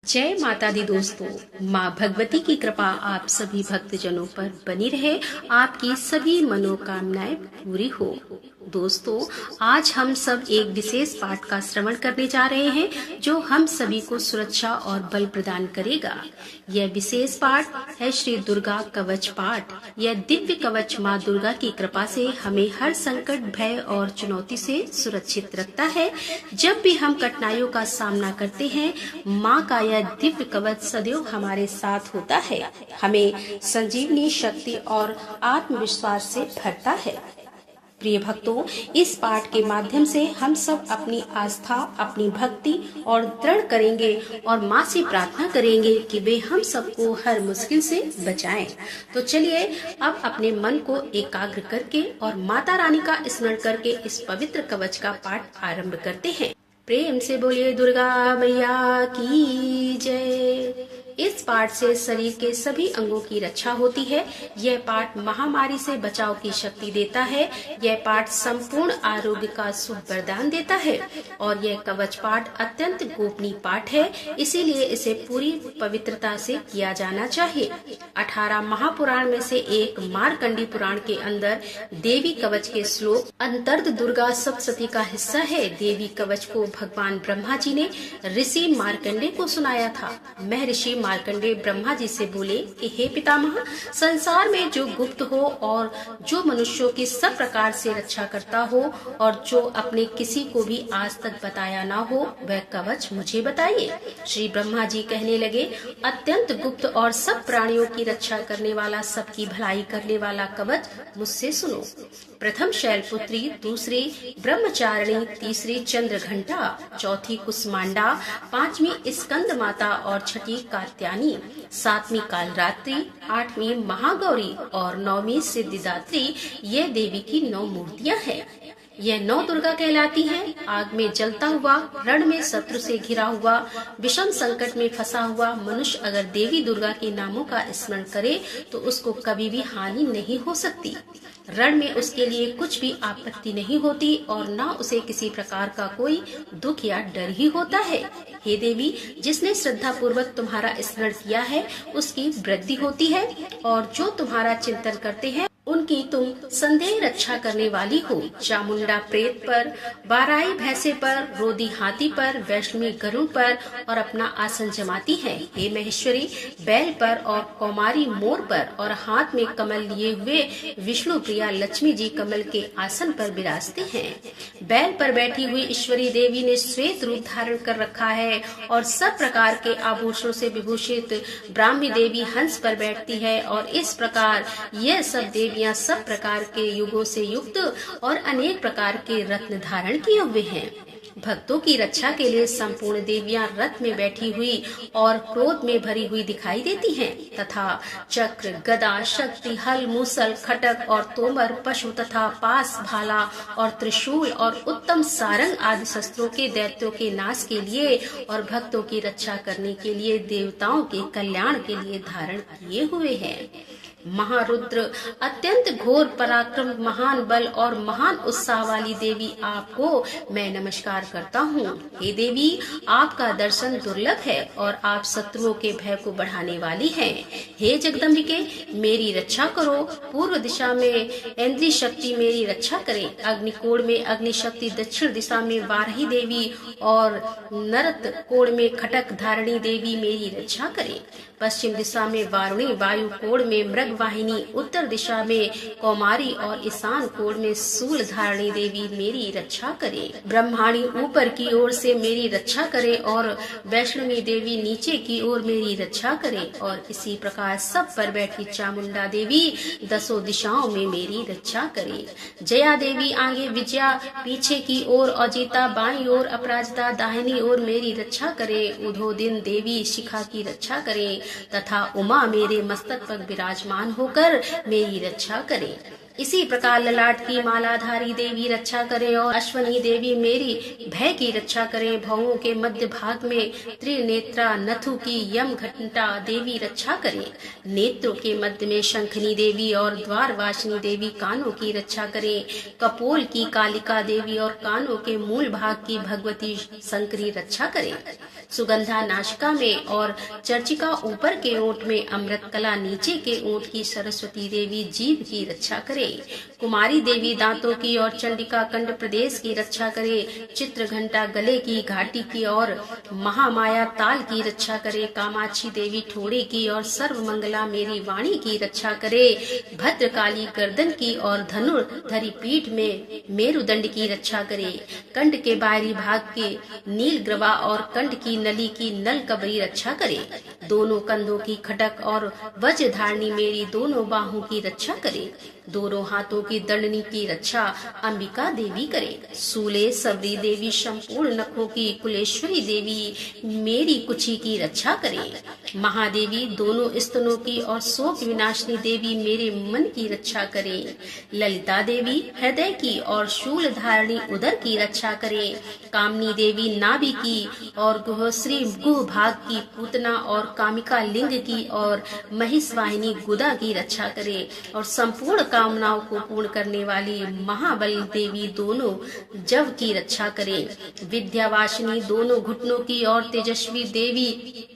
जय माता दी दोस्तों, माँ भगवती की कृपा आप सभी भक्तजनों पर बनी रहे, आपकी सभी मनोकामनाएं पूरी हो। दोस्तों, आज हम सब एक विशेष पाठ का श्रवण करने जा रहे हैं जो हम सभी को सुरक्षा और बल प्रदान करेगा। यह विशेष पाठ है श्री दुर्गा कवच पाठ। यह दिव्य कवच माँ दुर्गा की कृपा से हमें हर संकट, भय और चुनौती से सुरक्षित रखता है। जब भी हम कठिनाइयों का सामना करते हैं, माँ का यह दिव्य कवच सदैव हमारे साथ होता है, हमें संजीवनी शक्ति और आत्मविश्वास से भरता है। प्रिय भक्तों, इस पाठ के माध्यम से हम सब अपनी आस्था, अपनी भक्ति और दृढ़ करेंगे और माँ से प्रार्थना करेंगे कि वे हम सबको हर मुश्किल से बचाएं। तो चलिए अब अपने मन को एकाग्र करके और माता रानी का स्मरण करके इस पवित्र कवच का पाठ आरंभ करते हैं। प्रेम से बोलिए दुर्गा मैया की जय। इस पाठ से शरीर के सभी अंगों की रक्षा होती है। यह पाठ महामारी से बचाव की शक्ति देता है। यह पाठ संपूर्ण आरोग्य का शुभ वरदान देता है और यह कवच पाठ अत्यंत गोपनीय पाठ है, इसीलिए इसे पूरी पवित्रता से किया जाना चाहिए। 18 महापुराण में से एक मार्कंडी पुराण के अंदर देवी कवच के श्लोक अंतर्ध दुर्गा सप्तशती का हिस्सा है। देवी कवच को भगवान ब्रह्मा जी ने ऋषि मार्कंडे को सुनाया था। महर्षि मार्कंडे ब्रह्मा जी से बोले कि हे पितामह, संसार में जो गुप्त हो और जो मनुष्यों की सब प्रकार से रक्षा करता हो और जो अपने किसी को भी आज तक बताया ना हो, वह कवच मुझे बताइए। श्री ब्रह्मा जी कहने लगे, अत्यंत गुप्त और सब प्राणियों की रक्षा करने वाला, सबकी भलाई करने वाला कवच मुझसे सुनो। प्रथम शैलपुत्री, दूसरी ब्रह्मचारिणी, तीसरी चंद्रघंटा, चौथी कुसमांडा, पांचवी स्कंद माता और छठी कात्यायनी, सातवीं कालरात्रि, आठवीं महागौरी और नौवीं सिद्धिदात्री, ये देवी की 9 मूर्तियां हैं। यह 9 दुर्गा कहलाती हैं। आग में जलता हुआ, रण में शत्रु से घिरा हुआ, विषम संकट में फंसा हुआ मनुष्य अगर देवी दुर्गा के नामों का स्मरण करे तो उसको कभी भी हानि नहीं हो सकती। रण में उसके लिए कुछ भी आपत्ति नहीं होती और न उसे किसी प्रकार का कोई दुख या डर ही होता है। हे देवी, जिसने श्रद्धा पूर्वक तुम्हारा स्मरण किया है उसकी वृद्धि होती है और जो तुम्हारा चिंतन करते हैं उनकी तुम संदेह रक्षा करने वाली हो। चामुंडा प्रेत पर, बाराई भैंसे पर, रोदी हाथी पर, वैष्णवी गरुड़ पर और अपना आसन जमाती है। हे महेश्वरी, बैल पर और कौमारी मोर पर और हाथ में कमल लिए हुए विष्णु प्रिया लक्ष्मी जी कमल के आसन पर विराजते हैं। बैल पर बैठी हुई ईश्वरी देवी ने श्वेत रूप धारण कर रखा है और सब प्रकार के आभूषणों से विभूषित ब्राह्मी देवी हंस पर बैठती है और इस प्रकार यह सब देवी सब प्रकार के युगों से युक्त और अनेक प्रकार के रत्न धारण किए हुए हैं। भक्तों की रक्षा के लिए संपूर्ण देवियां रथ में बैठी हुई और क्रोध में भरी हुई दिखाई देती हैं तथा चक्र, गदा, शक्ति, हल, मूसल, खटक और तोमर, पशु तथा पास, भाला और त्रिशूल और उत्तम सारंग आदि शस्त्रों के दैत्यों के नाश के लिए और भक्तों की रक्षा करने के लिए, देवताओं के कल्याण के लिए धारण किए हुए हैं। महारुद्र, अत्यंत घोर पराक्रम, महान बल और महान उत्साह वाली देवी, आपको मैं नमस्कार करता हूँ। हे देवी, आपका दर्शन दुर्लभ है और आप शत्रुओं के भय को बढ़ाने वाली हैं। हे जगदम्बिके, मेरी रक्षा करो। पूर्व दिशा में इंद्री शक्ति मेरी रक्षा करे। अग्निकोण में अग्नि शक्ति, दक्षिण दिशा में वाराही देवी और नरत कोण में खटक धारणी देवी मेरी रक्षा करे। पश्चिम दिशा में वारुणी, वायु कोण में मृग वाहिनी, उत्तर दिशा में कौमारी और ईशान कोण में शूल धारणी देवी मेरी रक्षा करे। ब्रह्माणी ऊपर की ओर से मेरी रक्षा करे और वैष्णवी देवी नीचे की ओर मेरी रक्षा करे और इसी प्रकार सब पर बैठी चामुंडा देवी 10 दिशाओं में मेरी रक्षा करे। जया देवी आगे विजया, पीछे की ओर अजिता, बाईं ओर अपराजिता, दाहिनी ओर मेरी रक्षा करे। उधोदिन देवी शिखा की रक्षा करे तथा उमा मेरे मस्तक पर विराजमान होकर मेरी रक्षा करे। इसी प्रकार ललाट की मालाधारी देवी रक्षा करे और अश्वनी देवी मेरी भय की रक्षा करे। भवों के मध्य भाग में त्रिनेत्रा नथु की यम घंटा देवी रक्षा करे। नेत्रों के मध्य में शंखनी देवी और द्वारवासिनी देवी कानों की रक्षा करे। कपोल की कालिका देवी और कानों के मूल भाग की भगवती शंकरी रक्षा करे। सुगंधा नाशिका में और चर्चिका ऊपर के ओंठ में, अमृत कला नीचे के ओंठ की सरस्वती देवी जीभ की रक्षा करे। कुमारी देवी दांतों की और चंडिका कंठ प्रदेश की रक्षा करे। चित्र घंटा गले की घाटी की और महामाया ताल की रक्षा करे। कामाक्षी देवी ठोड़े की और सर्व मंगला मेरी वाणी की रक्षा करे। भद्रकाली गर्दन की और धनुर्धरी पीठ में मेरुदंड की रक्षा करे। कंठ के बाहरी भाग के नील ग्रवा और कंठ की नली की नल कबरी रक्षा करे। दोनों कंधों की खटक और वज्र धारणी मेरी दोनों बाहों की रक्षा करे। दोनों हाथों की दंडनी की रक्षा अंबिका देवी करे। सूले सबरी देवी संपूर्ण नखों की कुलेश्वरी देवी मेरी कुची की रक्षा करे। महादेवी दोनों स्तनों की और शोक विनाशिनी देवी मेरे मन की रक्षा करे। ललिता देवी हृदय की और शूल धारणी उदर की रक्षा करे। कामनी देवी नाभि की और गुहश्री गुह भाग की, पूतना और कामिका लिंग की और महिषवाहिनी गुदा की रक्षा करे। और संपूर्ण कामनाओं को पूर्ण करने वाली महाबली देवी दोनों जव की रक्षा करे। विद्यावासिनी दोनों घुटनों की और तेजस्वी देवी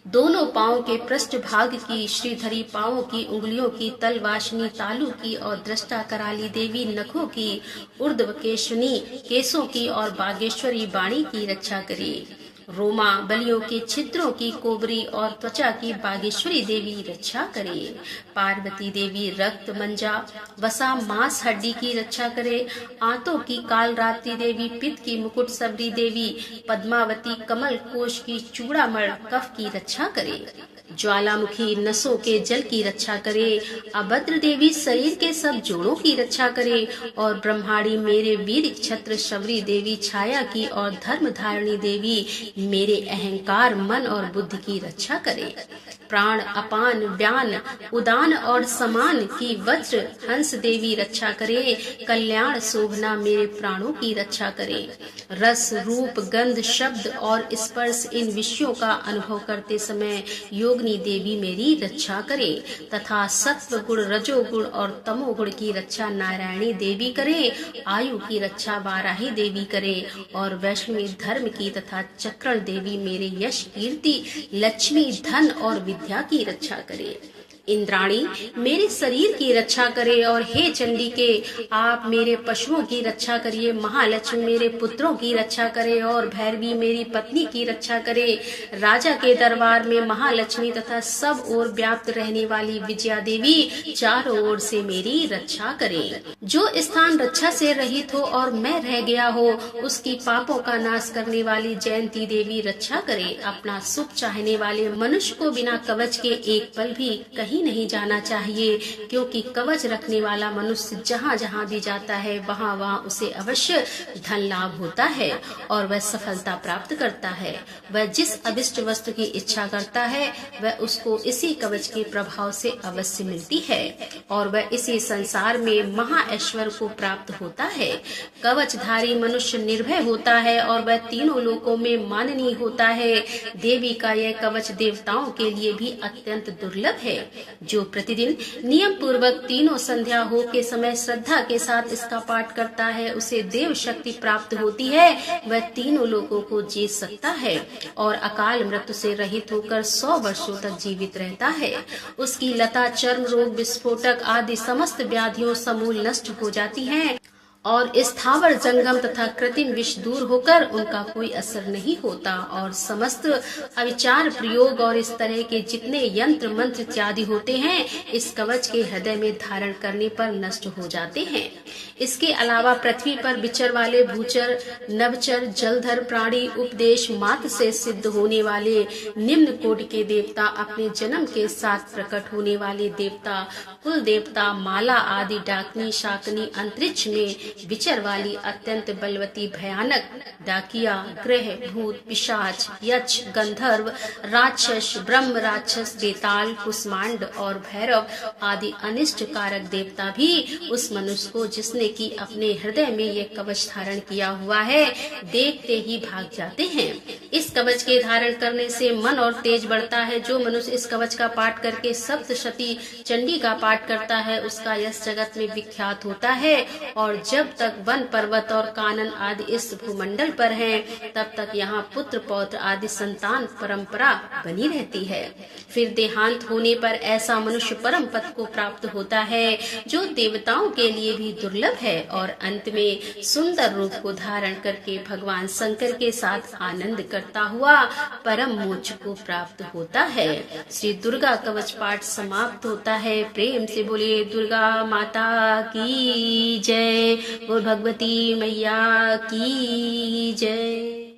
दोनों पांवों के पृष्ठ भाग की, श्रीधरी पांवों की उंगलियों की, तलवासिनी तालू की और दृष्टा कराली देवी नखों की, ऊर्ध्वकेशनी केसों की और बागेश्वरी बाणी की रक्षा करे। रोमा बलियों के छिद्रों की कोबरी और त्वचा की बागेश्वरी देवी रक्षा करे। पार्वती देवी रक्त मंजा वसा मांस हड्डी की रक्षा करे। आंतों की कालरात्रि देवी, पित्त की मुकुट सबरी देवी, पद्मावती कमल कोश की चूड़ामण कफ की रक्षा करे। ज्वालामुखी नसों के जल की रक्षा करे। अभद्र देवी शरीर के सब जोड़ों की रक्षा करे। और ब्रह्माणी मेरे वीर छत्र शबरी देवी छाया की और धर्म धारणी देवी मेरे अहंकार मन और बुद्धि की रक्षा करे। प्राण अपान व्यान उदान और समान की वज्र हंस देवी रक्षा करे। कल्याण शोभना मेरे प्राणों की रक्षा करे। रस रूप गंध शब्द और स्पर्श इन विषयों का अनुभव करते समय योगिनी देवी मेरी रक्षा करे। तथा सत्व गुण रजोगुण और तमोगुण की रक्षा नारायणी देवी करे। आयु की रक्षा वाराही देवी करे। और वैष्णवी धर्म की तथा चक्रण देवी मेरे यश कीर्ति लक्ष्मी धन और विद्या की रक्षा करे। इंद्राणी मेरे शरीर की रक्षा करे। और हे चंडिके आप मेरे पशुओं की रक्षा करिए। महालक्ष्मी मेरे पुत्रों की रक्षा करे। और भैरवी मेरी पत्नी की रक्षा करे। राजा के दरबार में महालक्ष्मी तथा सब ओर व्याप्त रहने वाली विजया देवी चारों ओर से मेरी रक्षा करे। जो स्थान रक्षा से रहित हो और मैं रह गया हो उसकी पापों का नाश करने वाली जयंती देवी रक्षा करे। अपना सुख चाहने वाले मनुष्य को बिना कवच के एक पल भी कहीं नहीं जाना चाहिए, क्योंकि कवच रखने वाला मनुष्य जहाँ जहाँ भी जाता है वहाँ वहाँ उसे अवश्य धन लाभ होता है और वह सफलता प्राप्त करता है। वह जिस अभिष्ट वस्तु की इच्छा करता है वह उसको इसी कवच के प्रभाव से अवश्य मिलती है और वह इसी संसार में महा ऐश्वर्य को प्राप्त होता है। कवचधारी मनुष्य निर्भय होता है और वह तीनों लोकों में माननीय होता है। देवी का यह कवच देवताओं के लिए भी अत्यंत दुर्लभ है। जो प्रतिदिन नियम पूर्वक तीनों संध्या हो के समय श्रद्धा के साथ इसका पाठ करता है उसे देव शक्ति प्राप्त होती है। वह तीनों लोगों को जीत सकता है और अकाल मृत्यु से रहित होकर 100 वर्षों तक जीवित रहता है। उसकी लता चर्म रोग विस्फोटक आदि समस्त व्याधियों समूल नष्ट हो जाती हैं और स्थावर जंगम तथा कृत्रिम विष दूर होकर उनका कोई असर नहीं होता और समस्त अविचार प्रयोग और इस तरह के जितने यंत्र मंत्र इत्यादि होते हैं इस कवच के हृदय में धारण करने पर नष्ट हो जाते हैं। इसके अलावा पृथ्वी पर विचर वाले भूचर नवचर जलधर प्राणी उपदेश मात्र से सिद्ध होने वाले निम्न कोटि के देवता अपने जन्म के साथ प्रकट होने वाले देवता कुल देवता माला आदि डाकनी शाकनी अंतरिक्ष में विचर वाली अत्यंत बलवती भयानक डाकिया, ग्रह, भूत, पिशाच, यक्ष, गंधर्व, राक्षस, ब्रह्म राक्षस, बेताल, कुष्मांड और भैरव आदि अनिष्ट कारक देवता भी उस मनुष्य को, जिसने की अपने हृदय में ये कवच धारण किया हुआ है, देखते ही भाग जाते हैं। इस कवच के धारण करने से मन और तेज बढ़ता है। जो मनुष्य इस कवच का पाठ करके सप्तशती चंडी का पाठ करता है, उसका यश जगत में विख्यात होता है। और जब तक वन पर्वत और कानन आदि इस भूमंडल पर हैं, तब तक यहाँ पुत्र पौत्र आदि संतान परंपरा बनी रहती है। फिर देहांत होने पर ऐसा मनुष्य परम पद को प्राप्त होता है, जो देवताओं के लिए भी दुर्लभ है, और अंत में सुंदर रूप को धारण करके भगवान शंकर के साथ आनंद करता हुआ परम मोक्ष को प्राप्त होता है। श्री दुर्गा कवच पाठ समाप्त होता है। प्रेम से बोलिए दुर्गा माता की जय और भगवती मैया की जय।